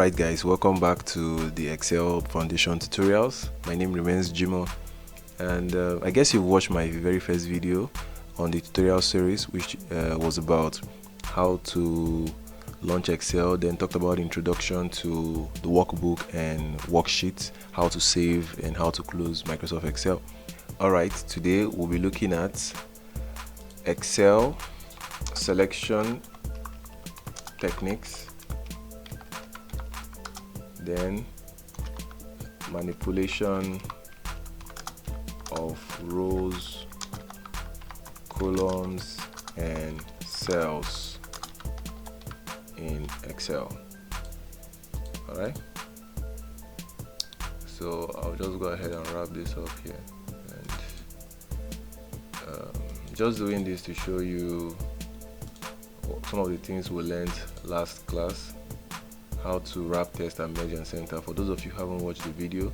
Alright guys, welcome back to the Excel Foundation tutorials. My name remains Jimo, and I guess you've watched my very first video on the tutorial series, which was about how to launch Excel, then talked about introduction to the workbook and worksheets, how to save and how to close Microsoft Excel. Alright, today we'll be looking at Excel selection techniques, then manipulation of rows, columns and cells in Excel. Alright, so I'll just go ahead and wrap this up here, and just doing this to show you some of the things we learned last class, how to wrap, test and merge and center. For those of you who haven't watched the video,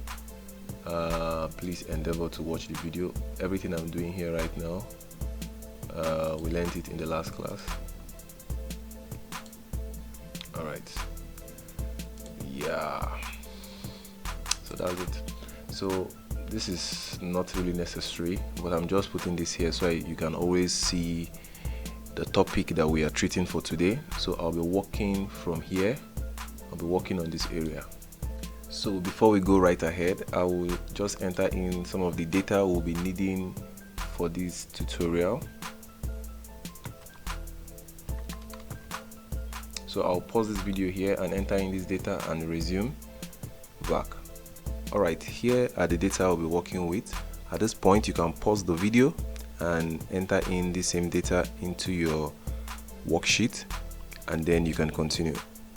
please endeavor to watch the video. Everything I'm doing here right now, we learned it in the last class. Alright, yeah, so that's it. So this is not really necessary, but I'm just putting this here so you can always see the topic that we are treating for today. So I'll be working from here. I'll be working on this area. So before we go right ahead, I will just enter in some of the data we'll be needing for this tutorial. So I'll pause this video here and enter in this data and resume back. Alright, here are the data I'll be working with. At this point you can pause the video and enter in the same data into your worksheet, and then you can continue.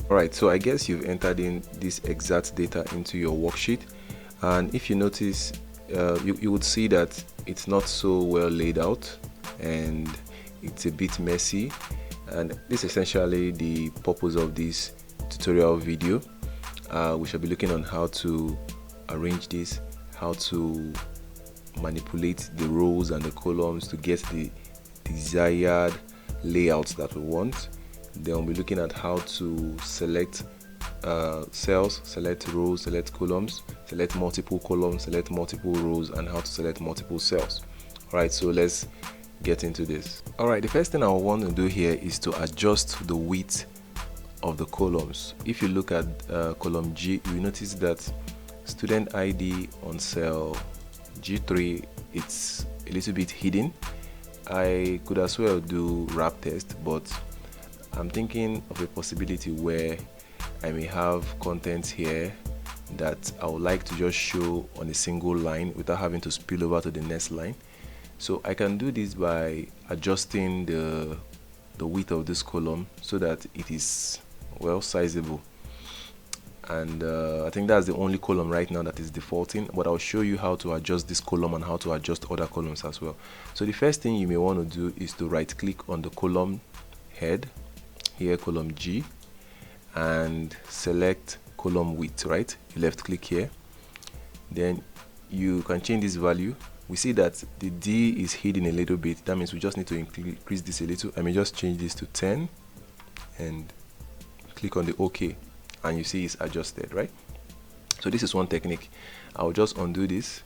Alright, so I guess you've entered in this exact data into your worksheet, and if you notice, you would see that it's not so well laid out and it's a bit messy, and this is essentially the purpose of this tutorial video. We shall be looking on how to arrange this, how to manipulate the rows and the columns to get the desired layouts that we want. Then we'll be looking at how to select cells, select rows, select columns, select multiple columns, select multiple rows, and how to select multiple cells. Alright, so let's get into this. Alright, the first thing I want to do here is to adjust the width of the columns. If you look at column G, you notice that student ID on cell G3, it's a little bit hidden. I could as well do wrap test, but I'm thinking of a possibility where I may have content here that I would like to just show on a single line without having to spill over to the next line. So I can do this by adjusting the width of this column so that it is well sizable, and I think that's the only column right now that is defaulting, but I'll show you how to adjust this column and how to adjust other columns as well. So the first thing you may want to do is to right click on the column head here, column G, and select column width. Right, you left click here, then you can change this value. We see that the D is hidden a little bit. That means we just need to increase this a little. I may just change this to 10 and click on the OK, and you see it's adjusted, right? So this is one technique. I'll just undo this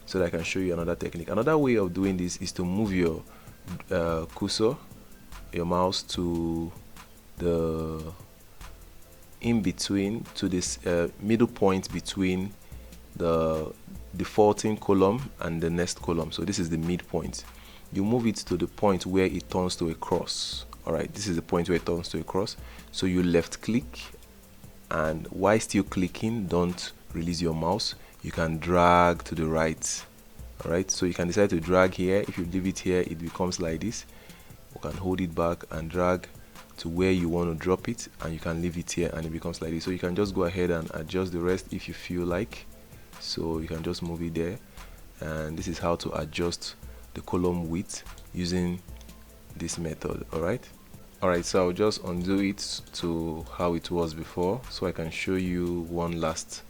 so that I can show you another technique. Another way of doing this is to move your cursor, your mouse, to the in between, to this middle point between the defaulting column and the next column. So this is the midpoint. You move it to the point where it turns to a cross. Alright, this is the point where it turns to a cross. So you left click, and while still clicking, don't release your mouse. You can drag to the right. Alright, so you can decide to drag here. If you leave it here, it becomes like this. You can hold it back and drag to where you want to drop it, and you can leave it here and it becomes like this. So you can just go ahead and adjust the rest if you feel like. So you can just move it there, and this is how to adjust the column width using this method. Alright, so I'll just undo it to how it was before so I can show you one last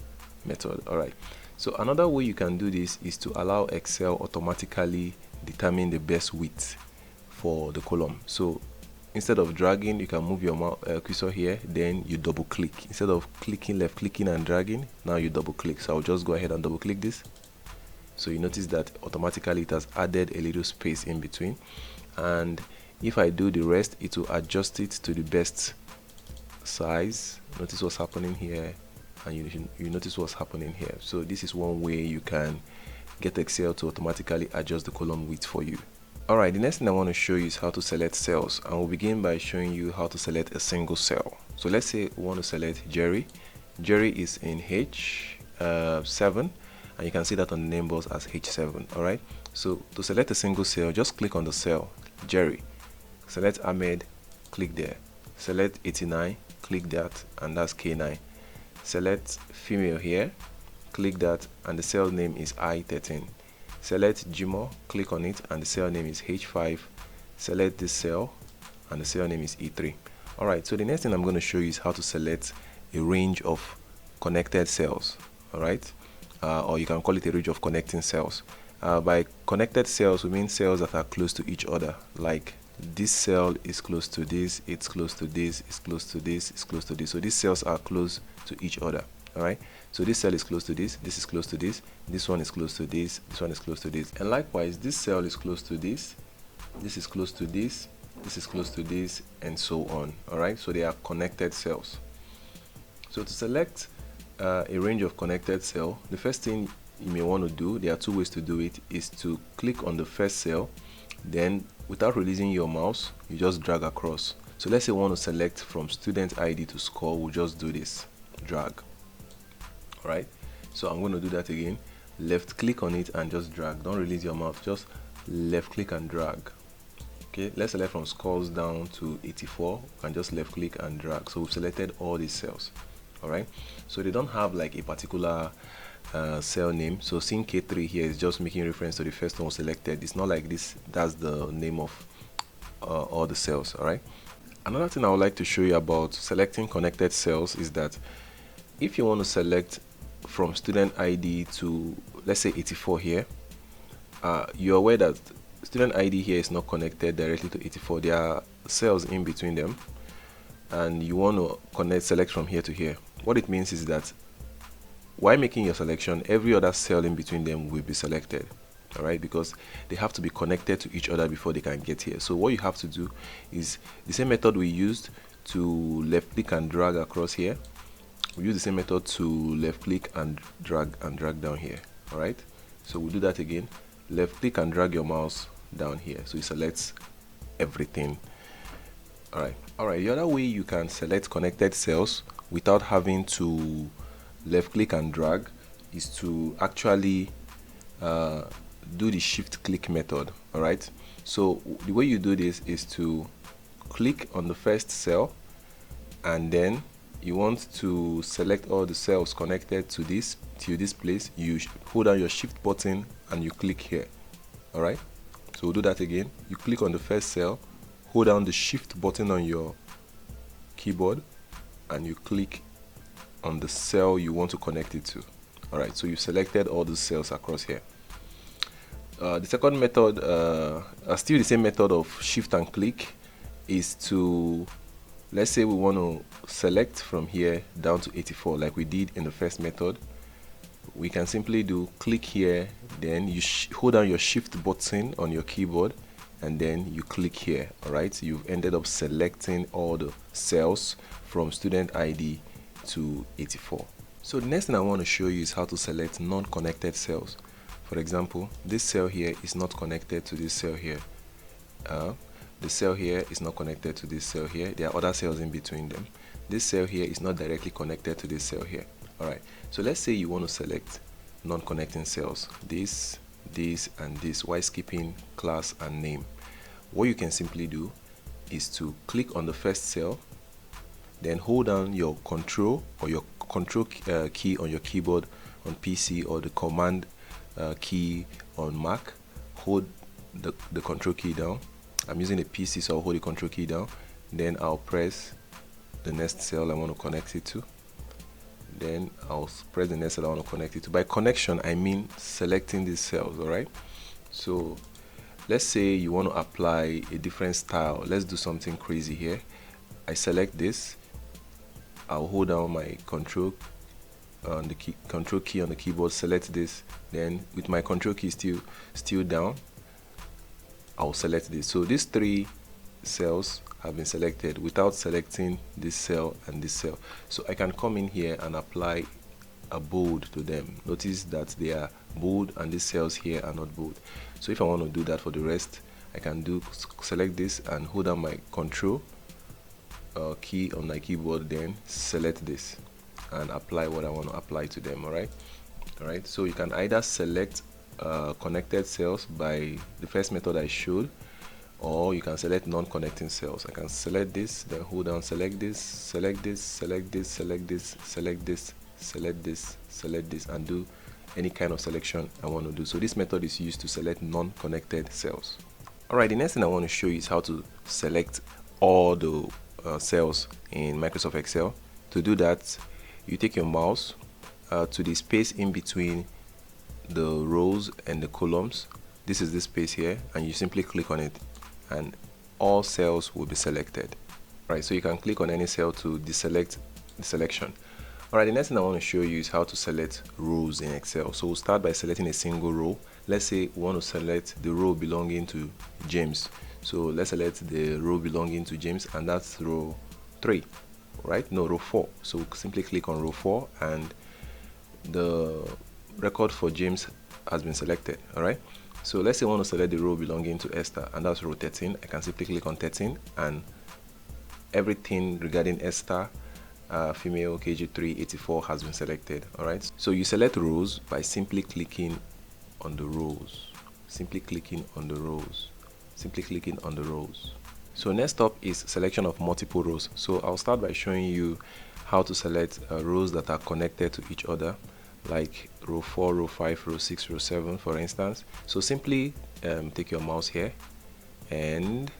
method. Alright, so another way you can do this is to allow Excel automatically determine the best width for the column. So instead of dragging, you can move your cursor here, then you double click. Instead of clicking, left clicking and dragging, now you double click. So I'll just go ahead and double click this. So you notice that automatically it has added a little space in between, and if I do the rest, it will adjust it to the best size. Notice what's happening here, and you notice what's happening here. So this is one way you can get Excel to automatically adjust the column width for you. Alright, the next thing I want to show you is how to select cells, and we'll begin by showing you how to select a single cell. So let's say we want to select Jerry. Jerry is in H7, and you can see that on the name box as H7. Alright, so to select a single cell, just click on the cell Jerry, select Ahmed, click there, select 89, click that, and that's K9. Select female here, click that, and the cell name is I13. Select Jimo, click on it, and the cell name is H5. Select this cell, and the cell name is E3. Alright, so the next thing I'm going to show you is how to select a range of connected cells. Alright, or you can call it a range of connecting cells. By connected cells, we mean cells that are close to each other. Like this cell is close to this, it's close to this, it's close to this, it's close to this. So these cells are close to each other. Alright, so this cell is close to this is close to this one is close to this one is close to this, and likewise this cell is close to this is close to this is close to this, and so on. Alright, so they are connected cells. So to select a range of connected cell, the first thing you may want to do, there are two ways to do it, is to click on the first cell, then without releasing your mouse, you just drag across. So let's say we want to select from student ID to score, we'll just do this, drag. Right, so I'm going to do that again. Left click on it and just drag. Don't release your mouse, just left click and drag. Okay, let's select from scores down to 84 and just left click and drag. So we've selected all these cells. Alright, so they don't have like a particular cell name. So seeing K3 here is just making reference to the first one selected. It's not like this, that's the name of all the cells. Alright, another thing I would like to show you about selecting connected cells is that if you want to select from student ID to, let's say, 84 here, you're aware that student ID here is not connected directly to 84. There are cells in between them, and you want to select from here to here. What it means is that while making your selection, every other cell in between them will be selected. Alright, because they have to be connected to each other before they can get here. So what you have to do is the same method we used to left click and drag across here. We use the same method to left click and drag down here. Alright, so we'll do that again. Left click and drag your mouse down here, so it selects everything. Alright, the other way you can select connected cells without having to left click and drag is to actually do the shift click method. Alright, so the way you do this is to click on the first cell, and then you want to select all the cells connected to this place. You hold down your shift button and you click here. Alright, so we'll do that again. You click on the first cell, hold down the shift button on your keyboard, and you click on the cell you want to connect it to. Alright, so you selected all the cells across here. The second method, still the same method of shift and click, is to, let's say we want to select from here down to 84 like we did in the first method. We can simply do click here, then you hold down your shift button on your keyboard, and then you click here. Alright, you've ended up selecting all the cells from student ID to 84. So the next thing I want to show you is how to select non-connected cells. For example, this cell here is not connected to this cell here. The cell here is not connected to this cell here. There are other cells in between them. This cell here is not directly connected to this cell here. Alright, so let's say you want to select non-connecting cells, this, and this, while skipping class and name. What you can simply do is to click on the first cell, then hold down your control or your control key on your keyboard on PC, or the command key on Mac. Hold the control key down. I'm using a PC, so I'll hold the control key down, then I'll press the next cell I want to connect it to, then I'll press the next cell I want to connect it to. By connection, I mean selecting these cells. Alright, so let's say you want to apply a different style. Let's do something crazy here. I select this, I'll hold down my control key on the keyboard, select this, then with my control key still down, I'll select this. So these three cells have been selected without selecting this cell and this cell. So I can come in here and apply a bold to them. Notice that they are bold and these cells here are not bold. So if I want to do that for the rest, I can select this and hold down my control key on my keyboard, then select this and apply what I want to apply to them. Alright, so you can either select connected cells by the first method I showed, or you can select non-connecting cells. I can select this, then hold down, select this, select this, select this, select this, select this, select this, select this, and do any kind of selection I want to do. So this method is used to select non-connected cells. Alright, the next thing I want to show you is how to select all the cells in Microsoft Excel. To do that, you take your mouse to the space in between the rows and the columns. This is this space here, and you simply click on it and all cells will be selected. Right, so you can click on any cell to deselect the selection. Alright, the next thing I want to show you is how to select rows in Excel. So we'll start by selecting a single row. Let's say we want to select the row belonging to James. So let's select the row belonging to James, and that's row 3, right? No, row 4. So we'll simply click on row 4 and the record for James has been selected. Alright, so let's say I want to select the row belonging to Esther, and that's row 13. I can simply click on 13 and everything regarding Esther, female, KG3 84 has been selected. Alright, so you select rows by simply clicking on the rows, simply clicking on the rows, simply clicking on the rows. So next up is selection of multiple rows. So I'll start by showing you how to select rows that are connected to each other, like row 4, row 5, row 6, row 7, for instance. So simply take your mouse here and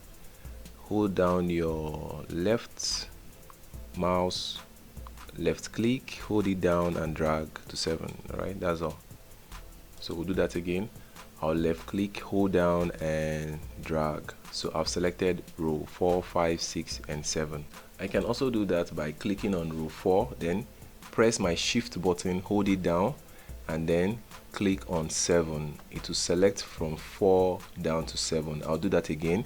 hold down your left mouse, left click, hold it down and drag to 7. Alright, that's all. So we'll do that again. I'll left click, hold down and drag. So I've selected row 4, 5, 6 and 7. I can also do that by clicking on row 4, then press my shift button, hold it down and then click on 7. It will select from 4 down to 7. I'll do that again.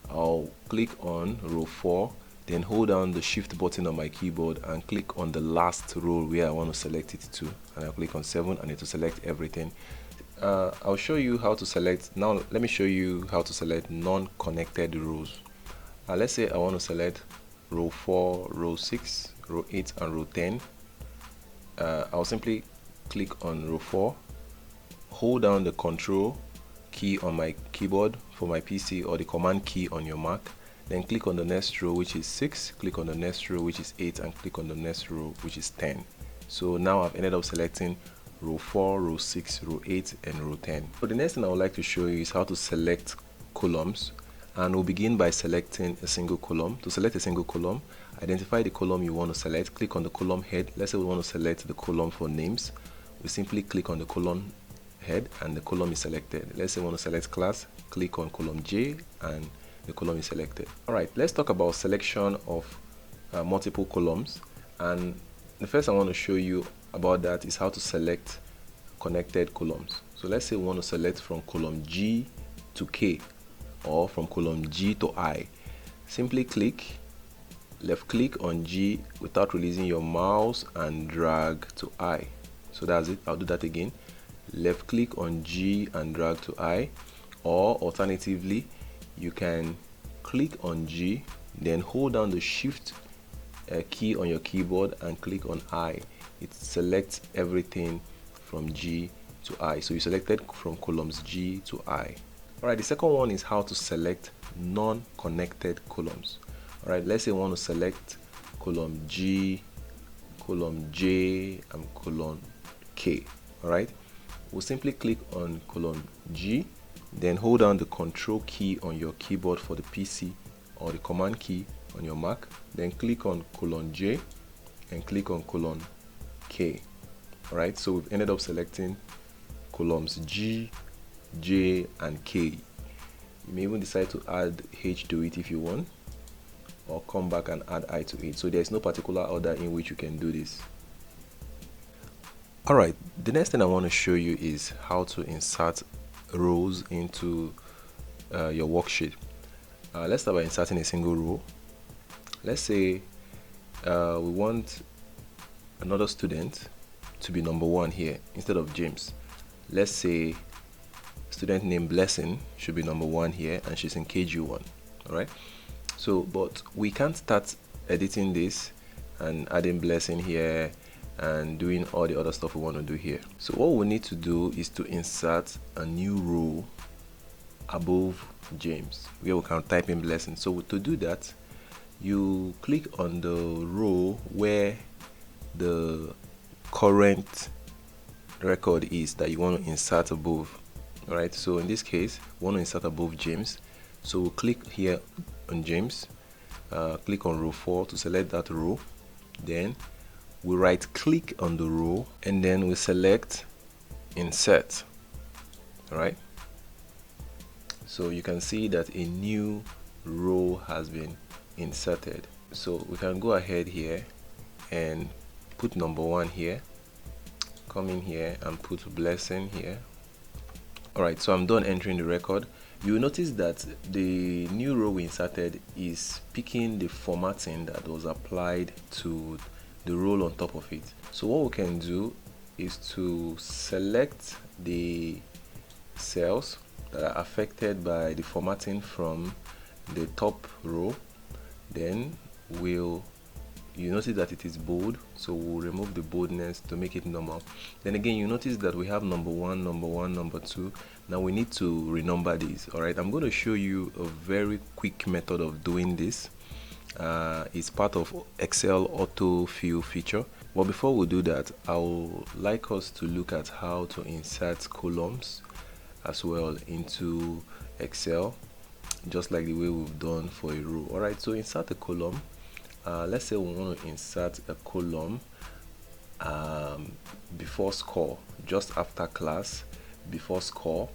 I'll click on row 4, then hold down the shift button on my keyboard and click on the last row where I want to select it to, and I'll click on 7 and it will select everything. I'll show you how to select. Now let me show you how to select non-connected rows. Let's say I want to select row 4, row 6, row 8 and row 10. I'll simply click on row 4, hold down the control key on my keyboard for my PC or the command key on your Mac, then click on the next row which is 6, click on the next row which is 8 and click on the next row which is 10. So now I've ended up selecting row 4, row 6, row 8 and row 10. So the next thing I would like to show you is how to select columns, and we'll begin by selecting a single column. To select a single column, identify the column you want to select, click on the column head. Let's say we want to select the column for names. We simply click on the column head and the column is selected. Let's say we want to select class, click on column J and the column is selected. Alright, let's talk about selection of multiple columns, and the first I want to show you about that is how to select connected columns. So let's say we want to select from column G to K or from column G to I. Simply left click on G without releasing your mouse and drag to I. So that's it. I'll do that again. Left click on G and drag to I, or alternatively you can click on G, then hold down the shift key on your keyboard and click on I. It selects everything from G to I. So you selected from columns G to I. Alright, the second one is how to select non-connected columns. Alright, let's say we want to select column G, column J and column K. Alright, we'll simply click on column G, then hold down the control key on your keyboard for the PC or the command key on your Mac, then click on column J and click on column K. Alright, so we've ended up selecting columns G, J and K. You may even decide to add H to it if you want, or come back and add I to it. So there's no particular order in which you can do this. Alright, the next thing I want to show you is how to insert rows into your worksheet. Let's start by inserting a single row. Let's say we want another student to be number 1 here instead of James. Let's say student name Blessing should be number 1 here, and she's in KG1. Alright, so but we can't start editing this and adding Blessing here and doing all the other stuff we want to do here. So what we need to do is to insert a new row above James where we can type in Blessing. So to do that, you click on the row where the current record is that you want to insert above. Alright, so in this case we want to insert above James, so we'll click here on James, click on row 4 to select that row, then we right click on the row and then we select insert. Alright, so you can see that a new row has been inserted. So we can go ahead here and put number 1 here, come in here and put Blessing here. Alright, so I'm done entering the record. You will notice that the new row we inserted is picking the formatting that was applied to the row on top of it. So what we can do is to select the cells that are affected by the formatting from the top row, then you notice that it is bold, so we'll remove the boldness to make it normal. Then again, you notice that we have number 1, number 2. Now we need to renumber these. Alright, I'm going to show you a very quick method of doing this. It's part of Excel Autofill feature. But before we do that, I would like us to look at how to insert columns as well into Excel, just like the way we've done for a row. Alright, so insert a column. Let's say we want to insert a column before score, just after class, before score,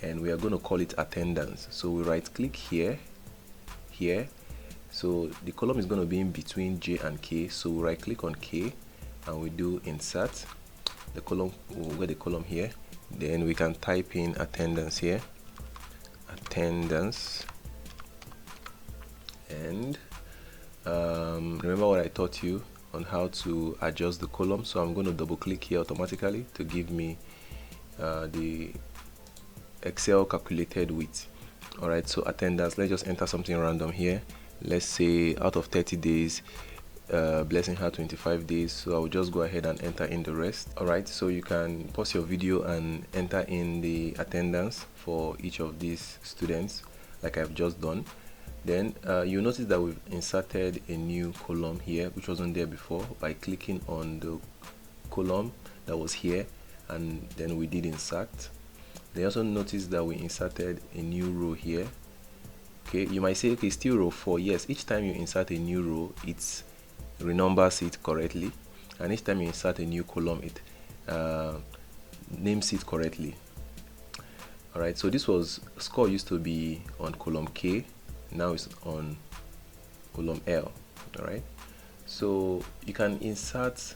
and we are going to call it attendance. So we right click here, so the column is going to be in between J and K, so we right click on K and we do insert the column. We'll get the column here, then we can type in attendance here, attendance, and remember what I taught you on how to adjust the column. So I'm going to double click here automatically to give me the Excel calculated width. Alright, so attendance, let's just enter something random here. Let's say out of 30 days Blessing had 25 days, so I'll just go ahead and enter in the rest. Alright, so you can pause your video and enter in the attendance for each of these students like I've just done. Then you notice that we've inserted a new column here which wasn't there before by clicking on the column that was here, and then we did insert. They also notice that we inserted a new row here. Okay, you might say, okay, still row 4. Yes, each time you insert a new row, it renumbers it correctly, and each time you insert a new column, it names it correctly. Alright, so this was score used to be on column K, now it's on column L. Alright, so you can insert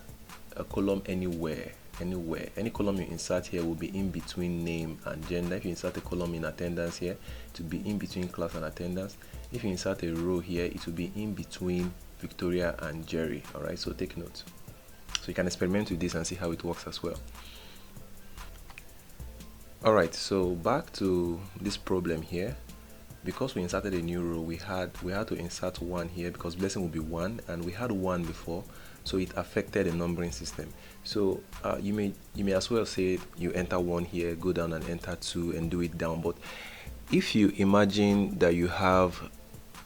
a column anywhere. Any column you insert here will be in between name and gender. If you insert a column in attendance here, it will be in between class and attendance. If you insert a row here, it will be in between Victoria and Jerry. Alright, so take note. So you can experiment with this and see how it works as well. Alright, so back to this problem here. Because we inserted a new row, we had to insert 1 here because Blessing will be 1, and we had 1 before, so it affected the numbering system. So you may as well say you enter 1 here, go down and enter 2 and do it down. But if you imagine that you have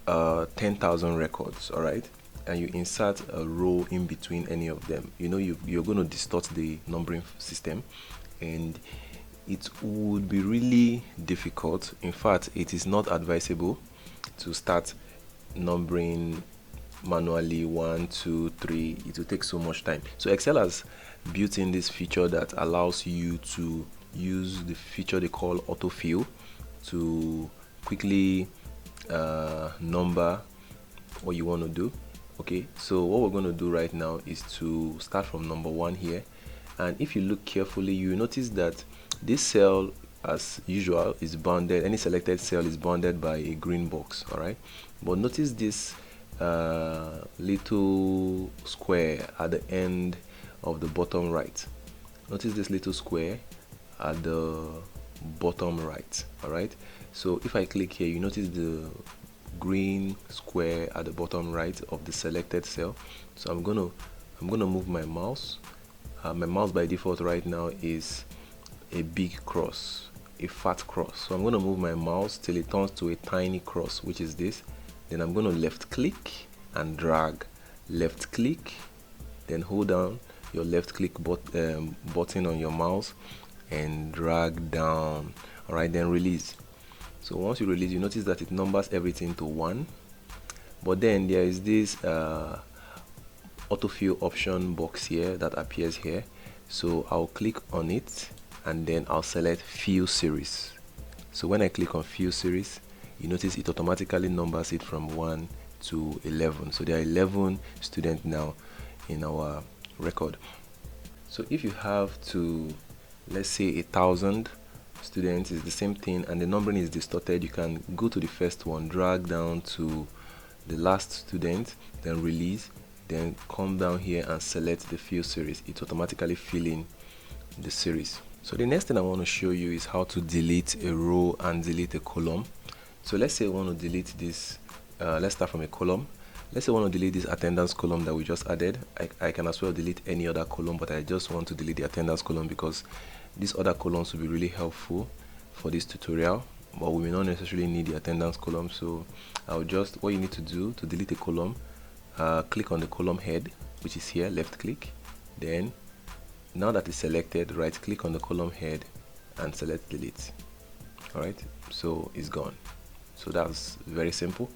10,000 records, alright, and you insert a row in between any of them, you know you're going to distort the numbering system, and it would be really difficult. In fact, it is not advisable to start numbering manually 1, 2, 3. It will take so much time. So Excel has built in this feature that allows you to use the feature they call Autofill to quickly number what you want to do. Okay, so what we're going to do right now is to start from number 1 here, and if you look carefully, you notice that this cell, as usual, is bounded. Any selected cell is bounded by a green box. All right, but notice this little square at the end of the bottom right. Notice this little square at the bottom right. All right, so if I click here, you notice the green square at the bottom right of the selected cell. So I'm gonna move my mouse. My mouse by default right now is a big cross, a fat cross. So I'm gonna move my mouse till it turns to a tiny cross, which is this. Then I'm gonna left click and drag. Left click, then hold down your left click button on your mouse and drag down. All right, then release. So once you release, you notice that it numbers everything to 1, but then there is this autofill option box here that appears here. So I'll click on it and then I'll select fill series. So when I click on fill series, you notice it automatically numbers it from 1 to 11. So there are 11 students now in our record. So if you have to, let's say, 1,000 students, is the same thing, and the numbering is distorted, you can go to the first one, drag down to the last student, then release, then come down here and select the fill series. It's automatically filling the series. So the next thing I want to show you is how to delete a row and delete a column. So let's say I want to delete this. Let's start from a column. Let's say I want to delete this attendance column that we just added. I can as well delete any other column, but I just want to delete the attendance column because these other columns will be really helpful for this tutorial, but we may not necessarily need the attendance column. So I'll just, what you need to do to delete a column, click on the column head, which is here, left click, then now that it's selected, right click on the column head and select delete. All right, so it's gone. So that's very simple.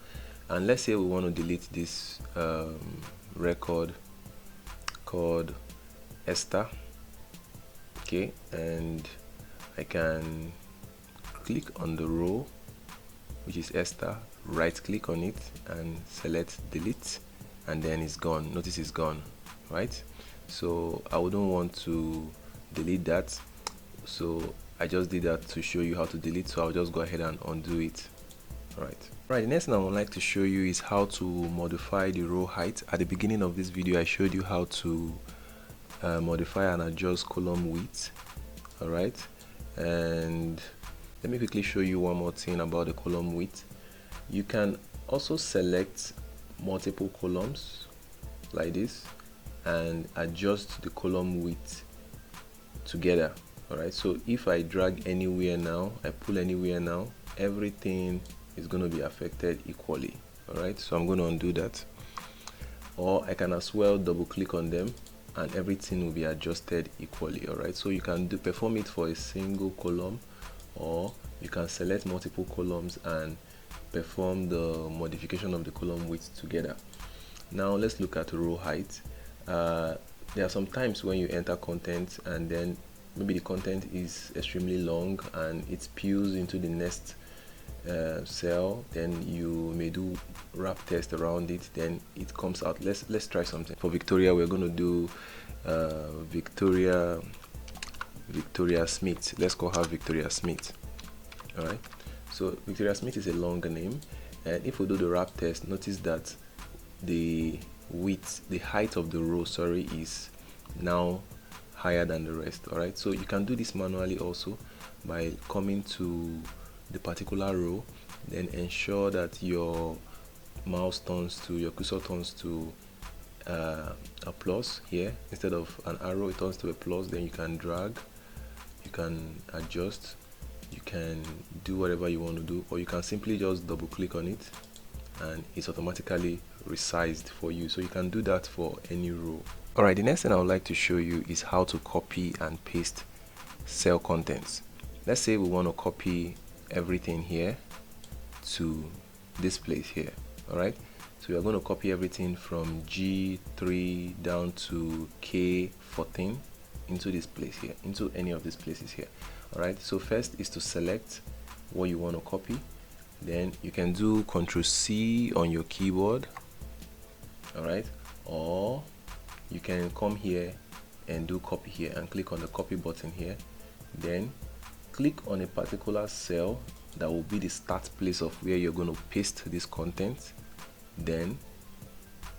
And let's say we want to delete this record called Esther. Okay, and I can click on the row, which is Esther, right click on it and select delete, and then it's gone. Notice it's gone, right? So I wouldn't want to delete that, so I just did that to show you how to delete. So I'll just go ahead and undo it. Right, the next thing I would like to show you is how to modify the row height. At the beginning of this video, I showed you how to modify and adjust column width. All right, and let me quickly show you one more thing about the column width. You can also select multiple columns like this and adjust the column width together. All right, so if I drag anywhere now, I pull anywhere now, everything is going to be affected equally. All right, so I'm going to undo that, or I can as well double click on them and everything will be adjusted equally. All right, so you can perform it for a single column, or you can select multiple columns and perform the modification of the column width together. Now let's look at row height. There are some times when you enter content and then maybe the content is extremely long and it spills into the next cell, then you may do wrap test around it, then it comes out. Let's try something. For Victoria, we're going to do Victoria Smith. Let's call her Victoria Smith. All right, so Victoria Smith is a longer name, and if we do the wrap test, notice that the height of the row, is now higher than the rest. All right, so you can do this manually also by coming to the particular row, then ensure that your mouse turns to, your cursor turns to a plus here. Instead of an arrow, it turns to a plus. Then you can drag, you can adjust, you can do whatever you want to do, or you can simply just double click on it and it's automatically resized for you. So you can do that for any row. All right, the next thing I would like to show you is how to copy and paste cell contents. Let's say we want to copy everything here to this place here. All right, so we are going to copy everything from G3 down to K14 into this place here, into any of these places here. All right, so first is to select what you want to copy, then you can do Ctrl+C on your keyboard, alright, or you can come here and do copy here and click on the copy button here, then click on a particular cell that will be the start place of where you're going to paste this content, then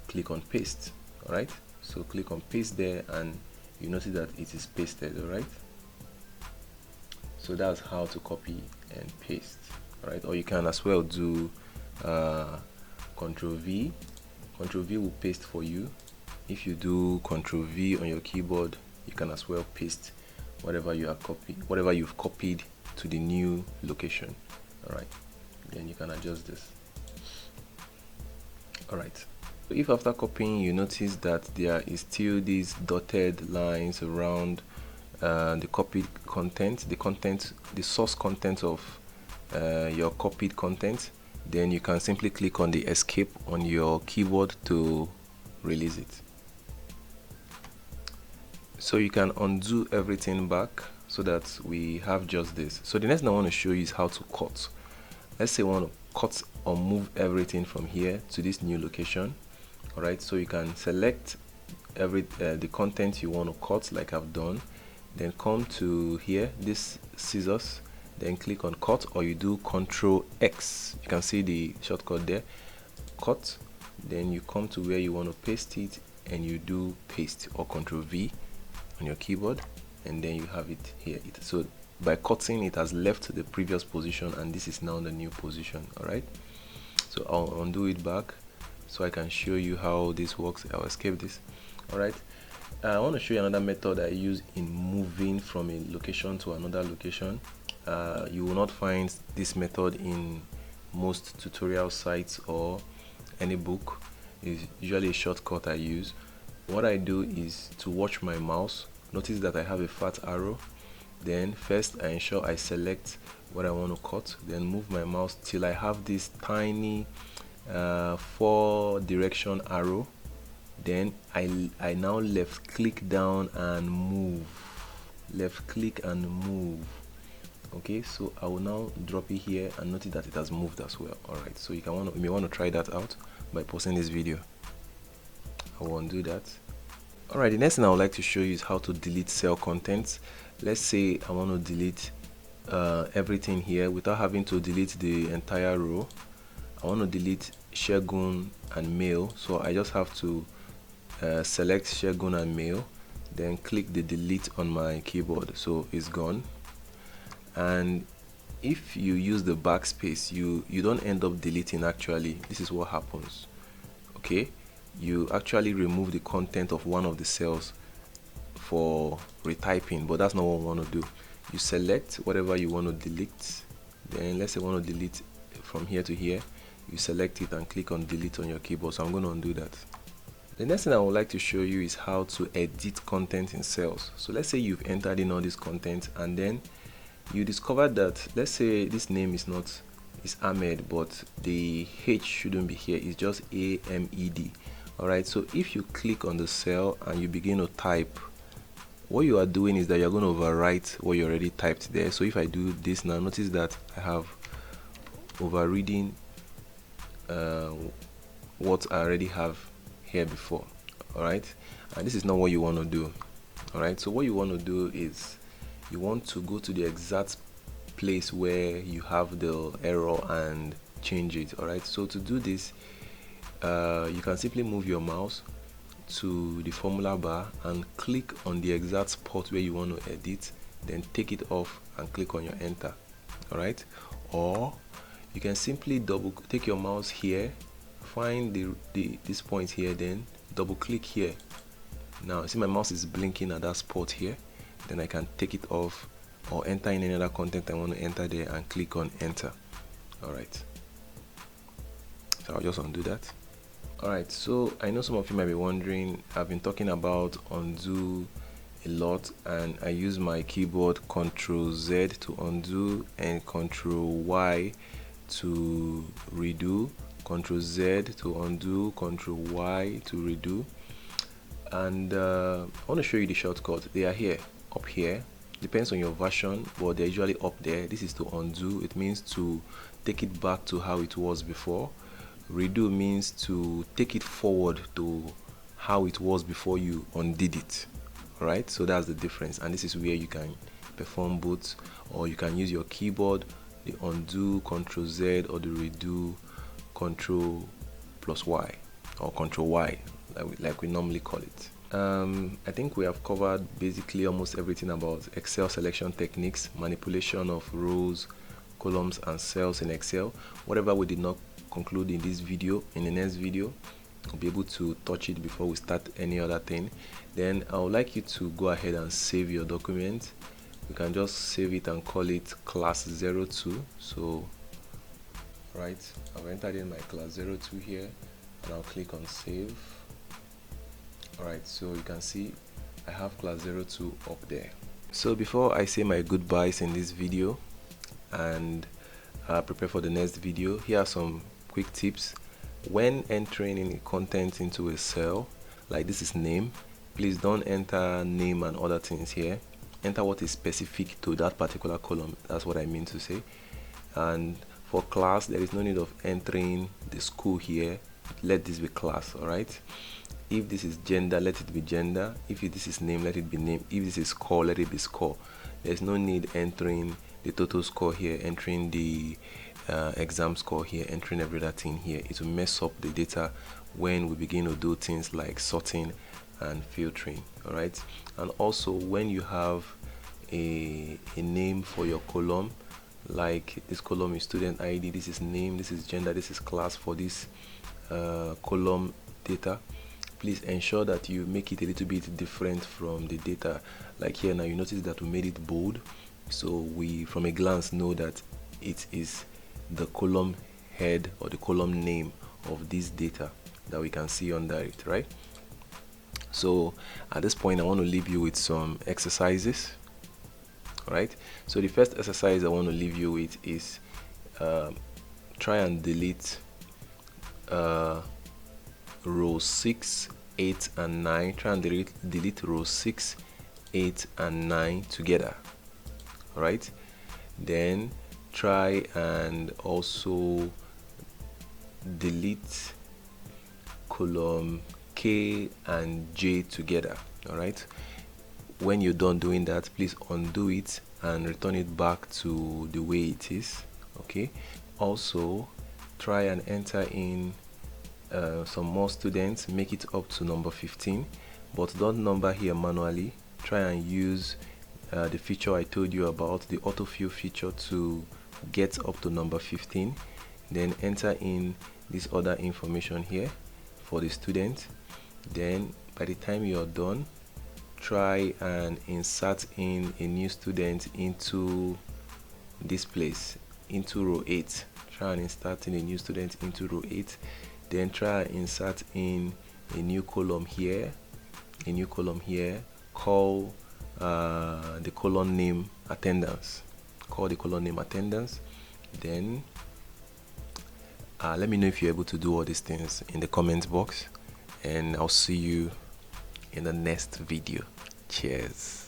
click on paste. Alright, so click on paste there and you notice that it is pasted. Alright, so that's how to copy and paste. Alright, or you can as well do Ctrl+V. Ctrl+V will paste for you. If you do Ctrl+V on your keyboard, you can as well paste whatever you've copied to the new location. Alright, then you can adjust this. Alright, so if after copying you notice that there is still these dotted lines around the copied content, the source content of your copied content, then you can simply click on the escape on your keyboard to release it. So you can undo everything back so that we have just this. So the next thing I want to show you is how to cut. Let's say I want to cut or move everything from here to this new location. Alright, so you can select the content you want to cut, like I've done, then come to here, this scissors, then click on cut, or you do Ctrl+X. You can see the shortcut there, cut, then you come to where you want to paste it and you do paste, or Ctrl+V on your keyboard, and then you have it here. So by cutting, it has left the previous position and this is now the new position. Alright, so I'll undo it back so I can show you how this works. I'll escape this. Alright, I want to show you another method I use in moving from a location to another location. You will not find this method in most tutorial sites or any book. It's usually a shortcut I use. What I do is to watch my mouse. Notice that I have a fat arrow. Then first I ensure I select what I want to cut, then move my mouse till I have this tiny 4 direction arrow. Then I now left click down and move, left click and move. Okay, so I will now drop it here and notice that it has moved as well. Alright, so you may want to try that out by pausing this video. I will undo that. Alright, the next thing I would like to show you is how to delete cell contents. Let's say I want to delete everything here without having to delete the entire row. I want to delete Shegun and Mail, so I just have to select Shegun and Mail, then click the delete on my keyboard, so it's gone. And if you use the backspace, you don't end up deleting. Actually, this is what happens. Okay, you actually remove the content of one of the cells for retyping, but that's not what we want to do. You select whatever you want to delete, then let's say I want to delete from here to here, you select it and click on delete on your keyboard. So I'm going to undo that. The next thing I would like to show you is how to edit content in cells. So let's say you've entered in all this content and then you discovered that, let's say this name is Ahmed, but the H shouldn't be here, it's just AMED. Alright, so if you click on the cell and you begin to type, what you are doing is that you're going to overwrite what you already typed there. So if I do this now, notice that I have overridden what I already have here before. Alright, and this is not what you want to do. Alright, so what you want to do is you want to go to the exact place where you have the error and change it. Alright, so to do this, you can simply move your mouse to the formula bar and click on the exact spot where you want to edit, then take it off and click on your enter. Alright, or you can simply take your mouse here, find this point here, then double click here. Now see my mouse is blinking at that spot here, then I can take it off or enter in any other content I want to enter there and click on enter. Alright, so I'll just undo that. Alright, so I know some of you might be wondering, I've been talking about undo a lot and I use my keyboard Ctrl+Z to undo and Ctrl+Y to redo, Ctrl+Z to undo, Ctrl+Y to redo. And I want to show you the shortcut. They are here, up here, depends on your version, but they're usually up there. This is to undo. It means to take it back to how it was before. Redo means to take it forward to how it was before you undid it. Alright, so that's the difference, and this is where you can perform both, or you can use your keyboard, the undo Ctrl Z, or the redo Ctrl plus Y, or Ctrl Y, like we normally call it. I think we have covered basically almost everything about Excel selection techniques, manipulation of rows, columns and cells in Excel. Whatever we did not conclude in this video, in the next video we'll be able to touch it before we start any other thing. Then I would like you to go ahead and save your document. You can just save it and call it class 02. So right, I've entered in my class 02 here, and I'll click on save. Alright, so you can see I have class 02 up there. So before I say my goodbyes in this video and prepare for the next video, here are some quick tips. When entering any content into a cell, like this is name, please don't enter name and other things here. Enter what is specific to that particular column. That's what I mean to say. And for class, there is no need of entering the school here. Let this be class. Alright, if this is gender, let it be gender. If this is name, let it be name. If this is score, let it be score. There's no need entering the total score here, entering the exam score here, entering every other thing here. It will mess up the data when we begin to do things like sorting and filtering. Alright, and also when you have a name for your column, like this column is student ID, this is name, this is gender, this is class for this column data, please ensure that you make it a little bit different from the data. Like here now, you notice that we made it bold, so we from a glance know that it is the column head or the column name of this data that we can see under it, right? So at this point I want to leave you with some exercises. Alright, so the first exercise I want to leave you with is try and delete row 6, 8 and 9. Try and delete row 6, 8 and 9 together. Alright, then try and also delete column K and J together. Alright, when you're done doing that, please undo it and return it back to the way it is. Okay, also try and enter in some more students, make it up to number 15, but don't number here manually. Try and use the feature I told you about, the autofill feature, to get up to number 15. Then enter in this other information here for the student. Then by the time you are done, try and insert in a new student into this place, into row 8. Try and insert in a new student into row 8. Then try and insert in a new column here, call the column name attendance. Call the column name attendance. Then let me know if you're able to do all these things in the comments box, and I'll see you in the next video. Cheers.